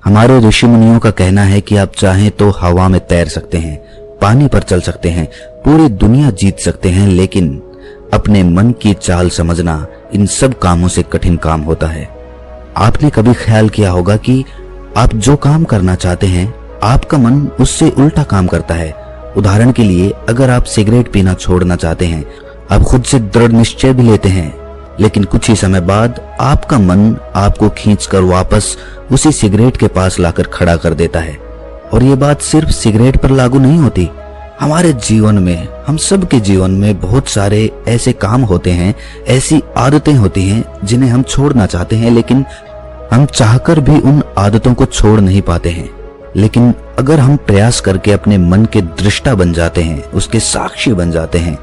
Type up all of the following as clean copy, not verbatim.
हमारे ऋषि मुनियों का कहना है कि आप चाहें तो हवा में तैर सकते हैं, पानी पर चल सकते हैं, पूरी दुनिया जीत सकते हैं, लेकिन अपने मन की चाल समझना इन सब कामों से कठिन काम होता है। आपने कभी ख्याल किया होगा कि आप जो काम करना चाहते हैं आपका मन उससे उल्टा काम करता है। उदाहरण के लिए, अगर आप सिगरेट पीना छोड़ना चाहते हैं, आप खुद से दृढ़ निश्चय भी लेते हैं, लेकिन कुछ ही समय बाद आपका मन आपको खींचकर वापस उसी सिगरेट के पास लाकर खड़ा कर देता है। और ये बात सिर्फ सिगरेट पर लागू नहीं होती। हमारे जीवन में, हम सब के जीवन में बहुत सारे ऐसे काम होते हैं, ऐसी आदतें होती हैं जिन्हें हम छोड़ना चाहते हैं, लेकिन हम चाहकर भी उन आदतों को छोड़ नहीं पाते हैं। लेकिन अगर हम प्रयास करके अपने मन के दृष्टा बन जाते हैं, उसके साक्षी बन जाते हैं,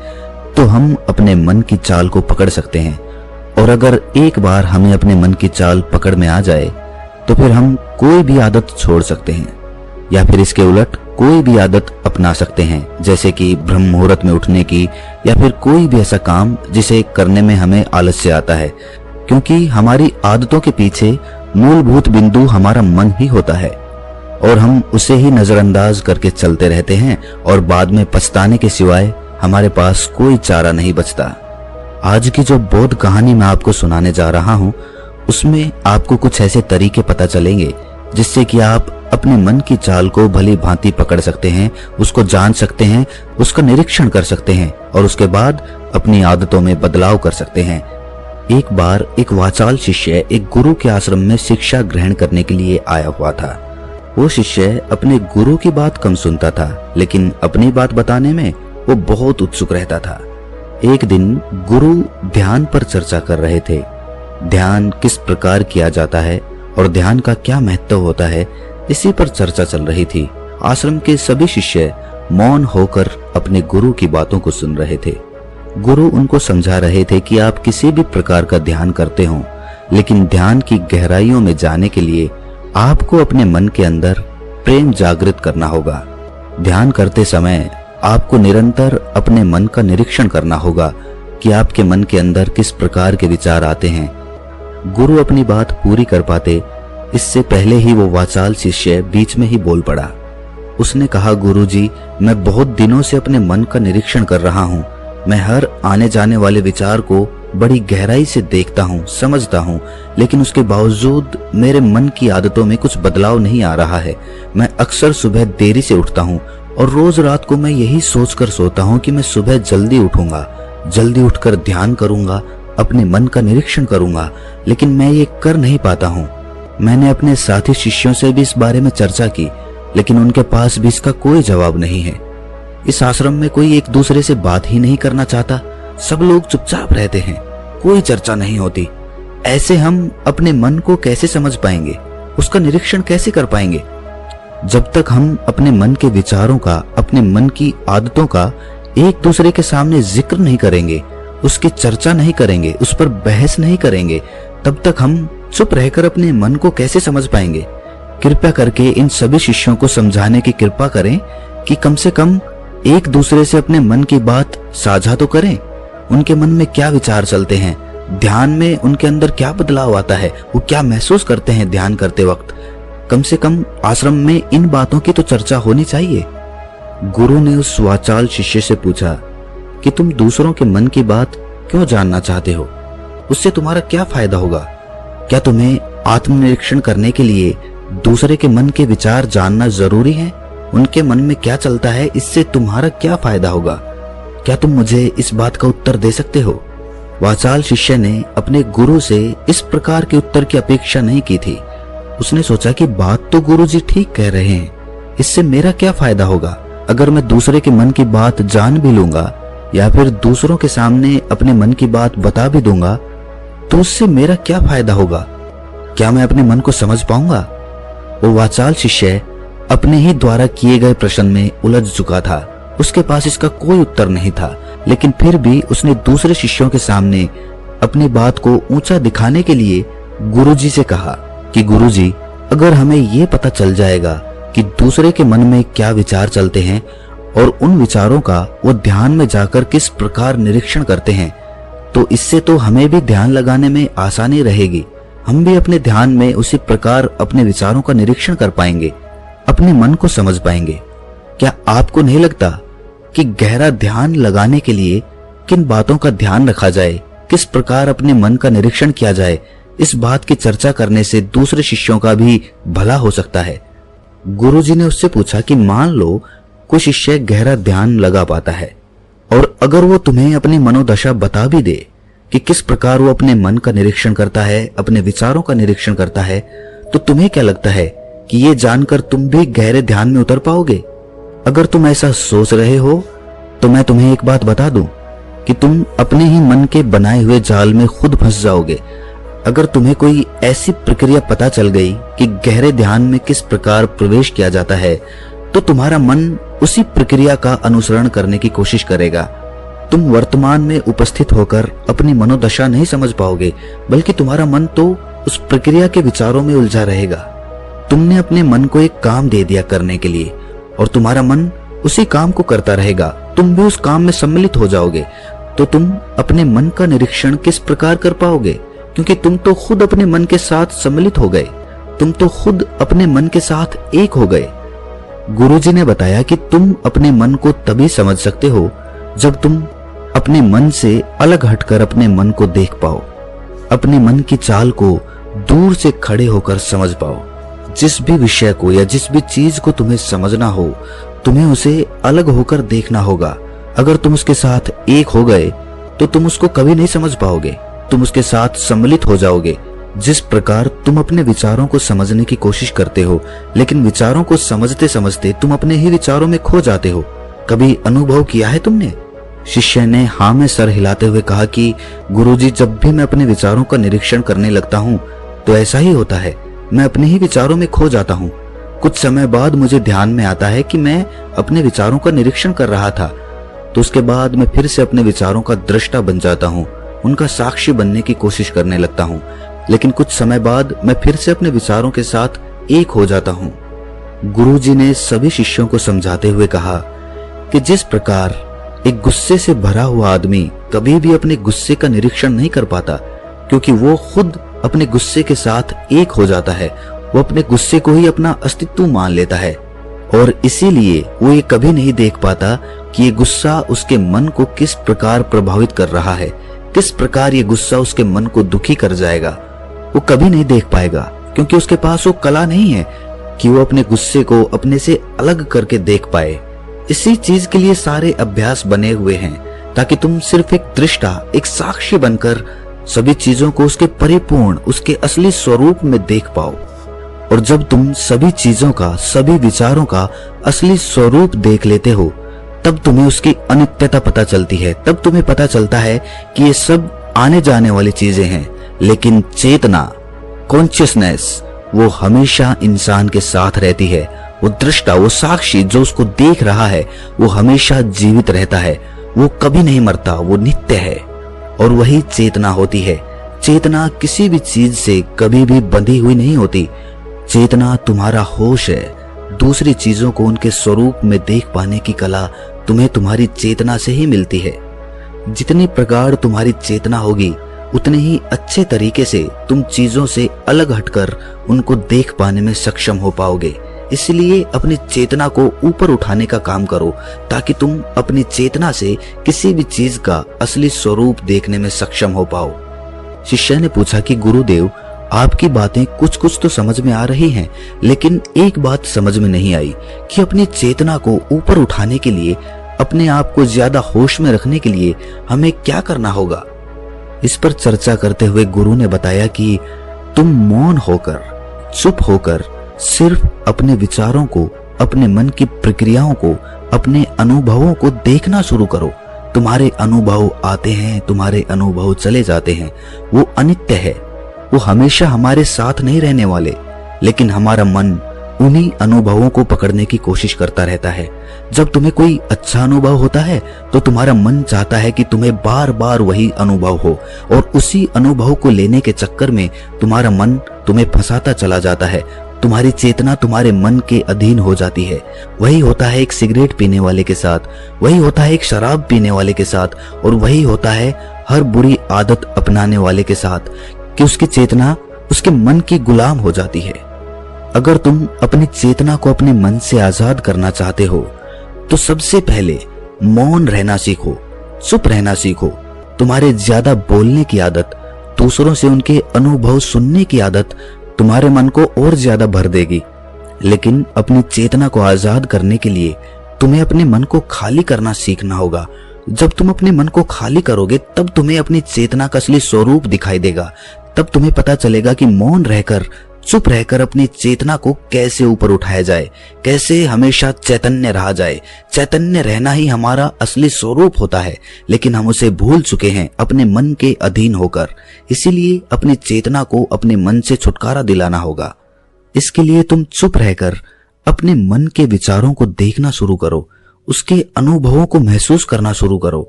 तो हम अपने मन की चाल को पकड़ सकते हैं। और अगर एक बार हमें अपने मन की चाल पकड़ में आ जाए तो फिर हम कोई भी आदत छोड़ सकते हैं, या फिर इसके उलट कोई भी आदत अपना सकते हैं, जैसे कि ब्रह्म मुहूर्त में उठने की, या फिर कोई भी ऐसा काम जिसे करने में हमें आलस्य आता है, क्योंकि हमारी आदतों के पीछे मूलभूत बिंदु हमारा मन ही होता है और हम उसे ही नजरअंदाज करके चलते रहते हैं और बाद में पछताने के सिवाय हमारे पास कोई चारा नहीं बचता। आज की जो बोध कहानी मैं आपको सुनाने जा रहा हूं, उसमें आपको कुछ ऐसे तरीके पता चलेंगे जिससे कि आप अपने मन की चाल को भली भांति पकड़ सकते हैं, उसको जान सकते हैं, उसका निरीक्षण कर सकते हैं और उसके बाद अपनी आदतों में बदलाव कर सकते हैं। एक बार एक वाचाल शिष्य एक गुरु के आश्रम में शिक्षा ग्रहण करने के लिए आया हुआ था। वो शिष्य अपने गुरु की बात कम सुनता था, लेकिन अपनी बात बताने में वो बहुत उत्सुक रहता था। एक दिन गुरु ध्यान पर चर्चा कर रहे थे। ध्यान किस प्रकार किया जाता है और ध्यान का क्या महत्व होता है, इसी पर चर्चा चल रही थी। आश्रम के सभी शिष्य मौन होकर अपने गुरु की बातों को सुन रहे थे। गुरु उनको समझा रहे थे कि आप किसी भी प्रकार का ध्यान करते हो, लेकिन ध्यान की गहराइयों में जाने के लिए आपको अपने मन के अंदर प्रेम जागृत करना होगा। ध्यान करते समय आपको निरंतर अपने मन का निरीक्षण करना होगा कि आपके मन के अंदर किस प्रकार के विचार आते हैं। गुरु अपनी बात पूरी कर पाते इससे पहले ही वो वाचाल शिष्य बीच में ही बोल पड़ा। उसने कहा, गुरुजी, मैं बहुत दिनों से अपने मन का निरीक्षण कर रहा हूँ। मैं हर आने जाने वाले विचार को बड़ी गहराई से देखता हूँ, समझता हूँ, लेकिन उसके बावजूद मेरे मन की आदतों में कुछ बदलाव नहीं आ रहा है। मैं अक्सर सुबह देरी से उठता हूँ और रोज रात को मैं यही सोचकर सोता हूँ कि मैं सुबह जल्दी उठूंगा, जल्दी उठकर ध्यान करूंगा, अपने मन का निरीक्षण करूंगा, लेकिन मैं ये कर नहीं पाता हूँ। मैंने अपने साथी शिष्यों से भी इस बारे में चर्चा की, लेकिन उनके पास भी इसका कोई जवाब नहीं है। इस आश्रम में कोई एक दूसरे से बात ही नहीं करना चाहता। सब लोग चुपचाप रहते हैं, कोई चर्चा नहीं होती। ऐसे हम अपने मन को कैसे समझ पाएंगे, उसका निरीक्षण कैसे कर पाएंगे? जब तक हम अपने मन के विचारों का, अपने मन की आदतों का एक दूसरे के सामने जिक्र नहीं करेंगे, उसकी चर्चा नहीं करेंगे, उस पर बहस नहीं करेंगे, तब तक हम चुप रहकर अपने मन को कैसे समझ पाएंगे? कृपया करके इन सभी शिष्यों को समझाने की कृपा करें कि कम से कम एक दूसरे से अपने मन की बात साझा तो करें। उनके मन में क्या विचार चलते हैं, ध्यान में उनके अंदर क्या बदलाव आता है, वो क्या महसूस करते हैं ध्यान करते वक्त। कम से कम आश्रम में इन बातों की तो चर्चा होनी चाहिए। गुरु ने उस वाचाल शिष्य से पूछा कि तुम दूसरों के मन की बात क्यों जानना चाहते हो? उससे तुम्हारा क्या फायदा होगा? क्या तुम्हें आत्मनिरीक्षण करने के लिए दूसरे के मन के विचार जानना जरूरी है? उनके मन में क्या चलता है, इससे तुम्हारा क्या फायदा होगा? क्या तुम मुझे इस बात का उत्तर दे सकते हो? वाचाल शिष्य ने अपने गुरु से इस प्रकार के उत्तर की अपेक्षा नहीं की थी। उसने सोचा कि बात तो गुरुजी ठीक कह रहे हैं, इससे मेरा क्या फायदा होगा? अगर मैं दूसरे के मन की बात जान भी लूंगा या फिर दूसरों के सामने अपने मन की बात बता भी दूंगा, तो उससे मेरा क्या फायदा होगा? क्या मैं अपने मन को समझ पाऊंगा? वो वाचाल शिष्य अपने ही द्वारा किए गए प्रश्न में उलझ चुका था। उसके पास इसका कोई उत्तर नहीं था, लेकिन फिर भी उसने दूसरे शिष्यों के सामने अपनी बात को ऊंचा दिखाने के लिए गुरुजी से कहा कि गुरुजी, अगर हमें ये पता चल जाएगा कि दूसरे के मन में क्या विचार चलते हैं और उन विचारों का वो ध्यान में जाकर किस प्रकार निरीक्षण करते हैं, तो इससे तो हमें भी ध्यान लगाने में आसानी रहेगी। हम भी अपने ध्यान में उसी प्रकार अपने विचारों का निरीक्षण कर पाएंगे, अपने मन को समझ पाएंगे। क्या आपको नहीं लगता कि गहरा ध्यान लगाने के लिए किन बातों का ध्यान रखा जाए, किस प्रकार अपने मन का निरीक्षण किया जाए, इस बात की चर्चा करने से दूसरे शिष्यों का भी भला हो सकता है। गुरुजी ने उससे पूछा कि मान लो कोई शिष्य गहरा ध्यान लगा पाता है और अगर वो तुम्हें अपनी मनोदशा बता भी दे कि किस प्रकार वो अपने मन का निरीक्षण करता है, अपने विचारों का निरीक्षण करता है, तो तुम्हें क्या लगता है कि ये जानकर तुम भी गहरे ध्यान में उतर पाओगे? अगर तुम ऐसा सोच रहे हो तो मैं तुम्हें एक बात बता दूं कि तुम अपने ही मन के बनाए हुए जाल में खुद फंस जाओगे। अगर तुम्हें कोई ऐसी प्रक्रिया पता चल गई कि गहरे ध्यान में किस प्रकार प्रवेश किया जाता है, तो तुम्हारा मन उसी प्रक्रिया का अनुसरण करने की कोशिश करेगा। तुम वर्तमान में उपस्थित होकर अपनी मनोदशा नहीं समझ पाओगे, बल्कि तुम्हारा मन तो उस प्रक्रिया के विचारों में उलझा रहेगा। तुमने अपने मन को एक काम दे दिया करने के लिए और तुम्हारा मन उसी काम को करता रहेगा। तुम भी उस काम में सम्मिलित हो जाओगे, तो तुम अपने मन का निरीक्षण किस प्रकार कर पाओगे? क्योंकि तुम तो खुद अपने मन के साथ सम्मिलित हो गए, तुम तो खुद अपने मन के साथ एक हो गए। गुरुजी ने बताया कि तुम अपने मन को तभी समझ सकते हो जब तुम अपने मन से अलग हटकर अपने मन को देख पाओ, अपने मन की चाल को दूर से खड़े होकर समझ पाओ। जिस भी विषय को या जिस भी चीज को तुम्हें समझना हो, तुम्हें उसे अलग होकर देखना होगा। अगर तुम उसके साथ एक हो गए तो तुम उसको कभी नहीं समझ पाओगे, तुम उसके साथ सम्मिलित हो जाओगे। जिस प्रकार तुम अपने विचारों को समझने की कोशिश करते हो, लेकिन विचारों को समझते समझते तुम अपने ही विचारों में खो जाते हो, कभी अनुभव किया है तुमने? शिष्य ने हाँ में सर हिलाते हुए कहा कि गुरुजी, जब भी मैं अपने विचारों का निरीक्षण करने लगता हूँ तो ऐसा ही होता है, मैं अपने ही विचारों में खो जाता हूँ। कुछ समय बाद मुझे ध्यान में आता है कि मैं अपने विचारों का निरीक्षण कर रहा था, तो उसके बाद मैं फिर से अपने विचारों का दृष्टा बन जाता हूँ, उनका साक्षी बनने की कोशिश करने लगता हूँ। लेकिन कुछ समय बाद मैं फिर से अपने विचारों के साथ एक हो जाता हूँ। गुरुजी ने सभी शिष्यों को समझाते हुए कहा कि जिस प्रकार एक गुस्से से भरा हुआ आदमी कभी भी अपने गुस्से का निरीक्षण नहीं कर पाता, क्योंकि वो खुद अपने गुस्से के साथ एक हो जाता है, वो अपने गुस्से को ही अपना अस्तित्व मान लेता है और इसीलिए वो ये कभी नहीं देख पाता कि ये गुस्सा उसके मन को किस प्रकार प्रभावित कर रहा है, किस प्रकार ये गुस्सा उसके मन को दुखी कर जाएगा। वो कभी नहीं देख पाएगा, क्योंकि उसके पास वो कला नहीं है कि वो अपने गुस्से को अपने से अलग करके देख पाए। इसी चीज के लिए सारे अभ्यास बने हुए हैं, ताकि तुम सिर्फ एक दृष्टा, एक साक्षी बनकर सभी चीजों को उसके परिपूर्ण, उसके असली स्वरूप में देख पाओ। और जब तुम सभी चीजों का, सभी विचारों का असली स्वरूप देख लेते हो, तब तुम्हें उसकी अनित्यता पता चलती है। तब तुम्हें पता चलता है कि ये सब आने जाने वाली चीजें हैं, लेकिन चेतना, कॉन्शियसनेस, वो हमेशा इंसान के साथ रहती है। वो दृष्टा, वो साक्षी जो उसको देख रहा है, वो हमेशा जीवित रहता है, वो कभी नहीं मरता, वो नित्य है। और वही चेतना होती है। चेतना किसी भी चीज से कभी भी बंधी हुई नहीं होती। चेतना तुम्हारा होश है। दूसरी चीजों को उनके स्वरूप में देख पाने की कला तुम्हें तुम्हारी चेतना से ही मिलती है। जितनी प्रगाढ़ तुम्हारी चेतना होगी, उतने ही अच्छे तरीके से तुम चीजों से अलग हटकर उनको देख पाने में सक्षम हो पाओगे। इसलिए अपनी चेतना को ऊपर उठाने का काम करो, ताकि तुम अपनी चेतना से किसी भी चीज का असली स्वरूप देखने में सक्षम हो पाओ। शिष्य ने पूछा कि गुरुदेव, आपकी बातें कुछ कुछ तो समझ में आ रही हैं, लेकिन एक बात समझ में नहीं आई कि अपनी चेतना को ऊपर उठाने के लिए, अपने आप को ज्यादा होश में रखने के लिए हमें क्या करना होगा। इस पर चर्चा करते हुए गुरु ने बताया कि तुम मौन होकर, चुप होकर सिर्फ अपने विचारों को, अपने मन की प्रक्रियाओं को, अपने अनुभवों को देखना शुरू करो। तुम्हारे अनुभव आते हैं, तुम्हारे अनुभव चले जाते हैं, वो अनित्य है, वो हमेशा हमारे साथ नहीं रहने वाले। लेकिन हमारा मन उन्हीं अनुभवों को पकड़ने की कोशिश करता रहता है। जब तुम्हें कोई अच्छा अनुभव होता है तो तुम्हारा मन चाहता है कि तुम्हें बार बार वही अनुभव हो, और उसी अनुभव को लेने के चक्कर में तुम्हारा मन तुम्हें फंसाता चला जाता है। तुम्हारी चेतना तुम्हारे मन के अधीन हो जाती है। वही होता है एक सिगरेट पीने वाले के साथ, वही होता है एक शराब पीने वाले के साथ, और वही होता है हर बुरी आदत अपनाने वाले के साथ, कि उसकी चेतना उसके मन की गुलाम हो जाती है। अगर तुम अपनी चेतना को अपने मन से आजाद करना चाहते हो तो सबसे पहले मौन रहना सीखो, चुप रहना सीखो। तुम्हारे ज्यादा बोलने की आदत, दूसरों से उनके अनुभव सुनने की आदत तुम्हारे मन को और ज्यादा भर देगी। लेकिन अपनी चेतना को आजाद करने के लिए तुम्हें अपने मन को खाली करना सीखना होगा। जब तुम अपने मन को खाली करोगे तब तुम्हें अपनी चेतना का असली स्वरूप दिखाई देगा। तब तुम्हें पता चलेगा कि मौन रहकर, चुप रहकर अपनी चेतना को कैसे ऊपर उठाया जाए, कैसे हमेशा चैतन्य रहा जाए। चैतन्य रहना ही हमारा असली स्वरूप होता है, लेकिन हम उसे भूल चुके हैं अपने मन के अधीन होकर। इसीलिए अपनी चेतना को अपने मन से छुटकारा दिलाना होगा। इसके लिए तुम चुप रहकर अपने मन के विचारों को देखना शुरू करो, उसके अनुभवों को महसूस करना शुरू करो।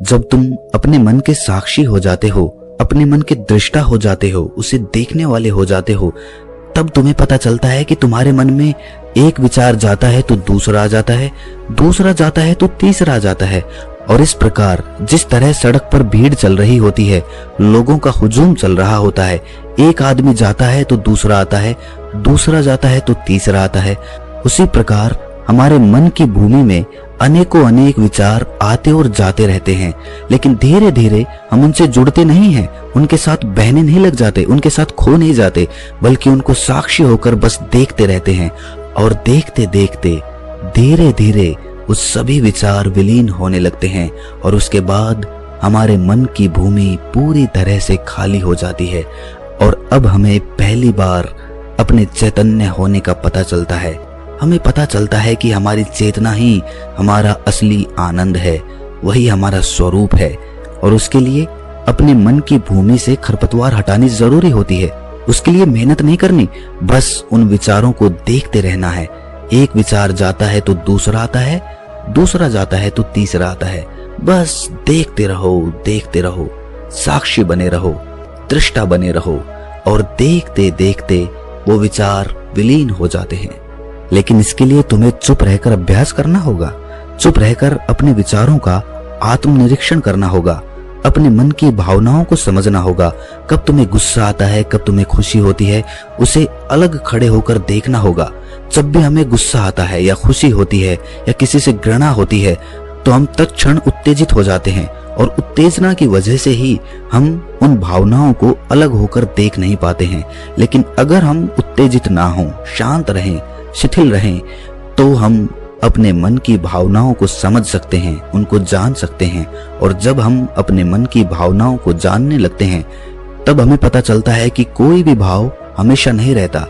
जब तुम अपने मन के साक्षी हो जाते हो, अपने मन के दृष्टा हो जाते हो, उसे देखने वाले हो जाते हो, तब तुम्हें पता चलता है कि तुम्हारे मन में एक विचार जाता है तो दूसरा आ जाता है, दूसरा जाता है तो तीसरा आ जाता है। और इस प्रकार जिस तरह सड़क पर भीड़ चल रही होती है, लोगों का हुजूम चल रहा होता है, एक आदमी जाता है तो दूसरा आता है, दूसरा जाता है तो तीसरा आता है, उसी प्रकार हमारे मन की भूमि में अनेकों अनेक विचार आते और जाते रहते हैं। लेकिन धीरे धीरे हम उनसे जुड़ते नहीं हैं, उनके साथ बहने नहीं लग जाते, उनके साथ खो नहीं जाते, बल्कि उनको साक्षी होकर बस देखते रहते हैं। और देखते देखते धीरे धीरे उस सभी विचार विलीन होने लगते हैं और उसके बाद हमारे मन की भूमि पूरी तरह से खाली हो जाती है। और अब हमें पहली बार अपने चैतन्य होने का पता चलता है। हमें पता चलता है कि हमारी चेतना ही हमारा असली आनंद है, वही हमारा स्वरूप है। और उसके लिए अपने मन की भूमि से खरपतवार हटानी जरूरी होती है। उसके लिए मेहनत नहीं करनी, बस उन विचारों को देखते रहना है। एक विचार जाता है तो दूसरा आता है, दूसरा जाता है तो तीसरा आता है। बस देखते रहो, देखते रहो, साक्षी बने रहो, दृष्टा बने रहो। और देखते देखते वो विचार विलीन हो जाते हैं। लेकिन इसके लिए तुम्हें चुप रहकर अभ्यास करना होगा। चुप रहकर अपने विचारों का आत्मनिरीक्षण करना होगा, अपने मन की भावनाओं को समझना होगा। कब तुम्हें गुस्सा आता है, कब तुम्हें खुशी होती है, उसे अलग खड़े होकर देखना होगा। जब भी हमें गुस्सा आता है या खुशी होती है या किसी से घृणा होती है तो हम तत्क्षण उत्तेजित हो जाते हैं और उत्तेजना की वजह से ही हम उन भावनाओं को अलग होकर देख नहीं पाते हैं। लेकिन अगर हम उत्तेजित ना हों, शांत रहें, शिथिल रहें, तो हम अपने मन की भावनाओं को समझ सकते हैं, उनको जान सकते हैं। और जब हम अपने मन की भावनाओं को जानने लगते हैं तब हमें पता चलता है कि कोई भी भाव हमेशा नहीं रहता।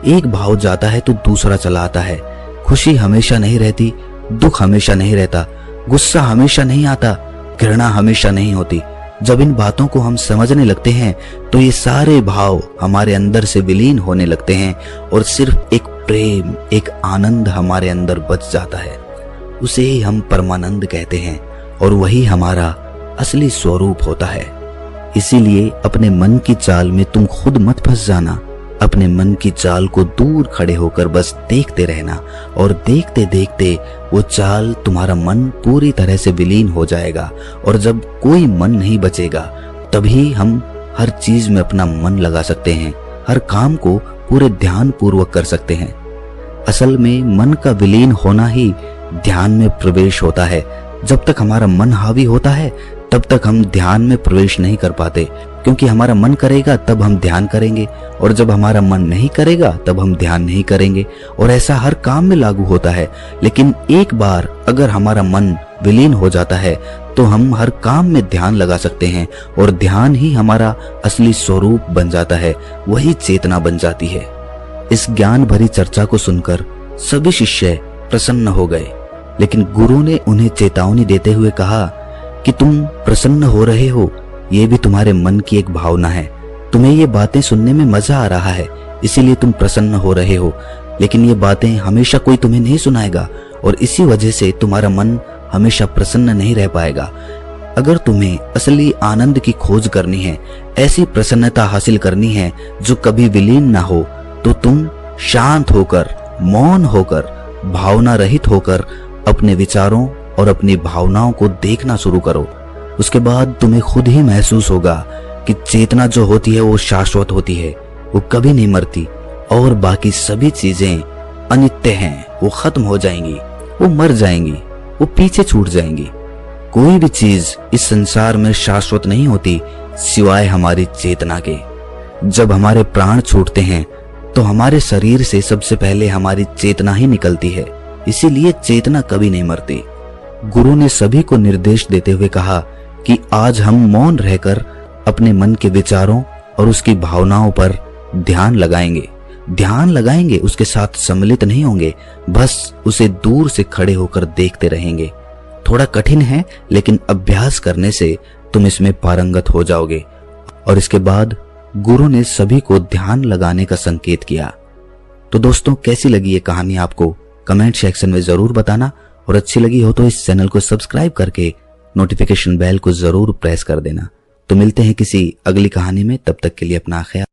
एक भाव जाता है तो दूसरा चला आता है। खुशी हमेशा नहीं रहती, दुख हमेशा नहीं रहता, गुस्सा हमेशा नहीं आता, घृणा हमेशा नहीं होती। जब इन बातों को हम समझने लगते हैं तो ये सारे भाव हमारे अंदर से विलीन होने लगते हैं और सिर्फ एक प्रेम, एक आनंद हमारे अंदर बच जाता है। उसे ही हम परमानंद कहते हैं और वही हमारा असली स्वरूप होता है। इसीलिए अपने मन की चाल में तुम खुद मत फंस जाना। अपने मन की चाल को दूर खड़े होकर बस देखते रहना और देखते देखते वो चाल, तुम्हारा मन पूरी तरह से विलीन हो जाएगा। और जब कोई मन नहीं बचेगा तभी हम हर चीज में अपना मन लगा सकते हैं, हर काम को पूरे ध्यान पूर्वक कर सकते हैं। असल में मन का विलीन होना ही ध्यान में प्रवेश होता है। जब तक हमारा मन हावी होता है तब तक हम ध्यान में प्रवेश नहीं कर पाते, क्योंकि हमारा मन करेगा तब हम ध्यान करेंगे और जब हमारा मन नहीं करेगा तब हम ध्यान नहीं करेंगे। और ऐसा हर काम में लागू होता है। लेकिन एक बार अगर हमारा मन विलीन हो जाता है तो हम हर काम में ध्यान लगा सकते हैं और ध्यान ही हमारा असली स्वरूप बन जाता है, वही चेतना बन जाती है। इस ज्ञान भरी चर्चा को सुनकर सभी शिष्य प्रसन्न हो गए, लेकिन गुरु ने उन्हें चेतावनी देते हुए कहा कि तुम प्रसन्न हो रहे हो, ये भी तुम्हारे मन की एक भावना है। तुम्हें ये बातें सुनने में मजा आ रहा है, इसीलिए तुम प्रसन्न हो रहे हो। लेकिन ये बातें हमेशा कोई तुम्हें नहीं सुनाएगा और इसी वजह से तुम्हारा मन हमेशा प्रसन्न नहीं रह पाएगा। अगर तुम्हें असली आनंद की खोज करनी है, ऐसी प्रसन्नता हासिल करनी है जो कभी विलीन ना हो, तो तुम शांत होकर, मौन होकर, भावना रहित होकर अपने विचारों और अपनी भावनाओं को देखना शुरू करो। उसके बाद तुम्हें खुद ही महसूस होगा कि चेतना जो होती है वो शाश्वत होती है, वो कभी नहीं मरती और बाकी सभी चीजें अनित्य हैं, वो खत्म हो जाएंगी, वो मर जाएंगी, वो पीछे छूट जाएंगी। कोई भी चीज इस संसार में शाश्वत नहीं होती सिवाय हमारी चेतना के। जब हमारे प्राण छूटते हैं तो हमारे शरीर से सबसे पहले हमारी चेतना ही निकलती है, इसीलिए चेतना कभी नहीं मरती। गुरु ने सभी को निर्देश देते हुए कहा कि आज हम मौन रहकर अपने मन के विचारों और उसकी भावनाओं पर ध्यान लगाएंगे, उसके साथ सम्मिलित नहीं होंगे, बस उसे दूर से खड़े होकर देखते रहेंगे। थोड़ा कठिन है, लेकिन अभ्यास करने से तुम इसमें पारंगत हो जाओगे। और इसके बाद गुरु ने सभी को ध्यान लगाने का संकेत किया। तो दोस्तों, कैसी लगी ये कहानी आपको कमेंट सेक्शन में जरूर बताना, और अच्छी लगी हो तो इस चैनल को सब्सक्राइब करके नोटिफिकेशन बेल को जरूर प्रेस कर देना। तो मिलते हैं किसी अगली कहानी में, तब तक के लिए अपना ख्याल